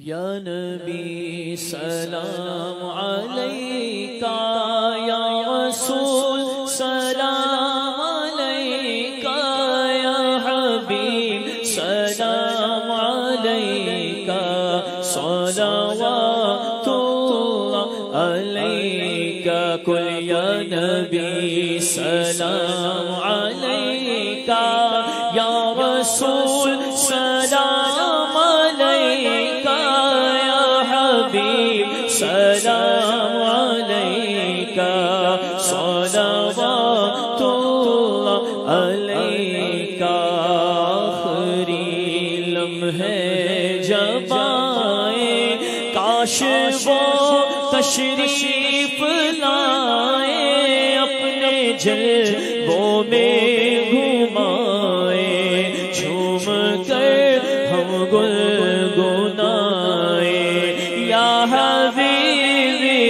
یا نبی سلام علیکہ، یا رسول سلام علیکہ، یا حبیب سلام علیکہ، صلوات اللہ علیکہ، قل یا نبی سلام علیکہ، یا رسول سلام علیکہ، یا حبیب سلام علیکہ، صلوات اللہ علیکہ۔ آخری لمحے جب آئے کاش وہ تشریف لائے، اپنے جلووں میں گھمائے، جھوم کر ہم گنگنائے، یا حبیبی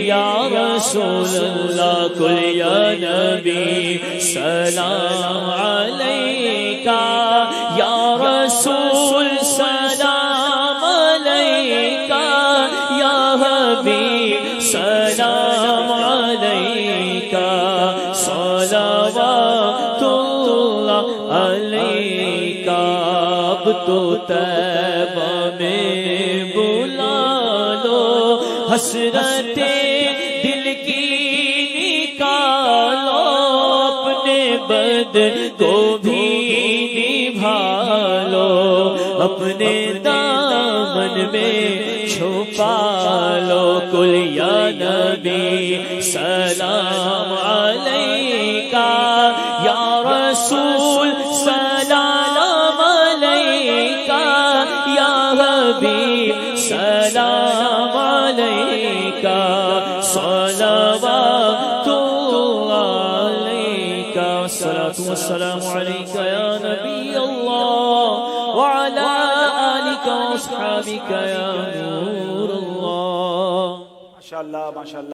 یا رسول اللہ، قل یا نبی سلام علیکہ، یا رسول سلام علیکہ، یا حبیب سلام علیکہ، صلوات اللہ علیکہ۔ اب تو طیبہ میں بلا لو، حسرت دل کی نکالو، اپنے بدن کو بھی نبھا لو، اپنے دامن میں چھپا لو، قل یا نبی سلام علیکہ، یا رسول سلام علیکہ، یا حبیب سلام علیکہ، صلوات اللہ علیکہ۔ الصلاۃ والسلام علیکہ یا نبی اللہ، وعلی آلک واصحابک یا نور اللہ۔ ماشاءاللہ ماشاءاللہ۔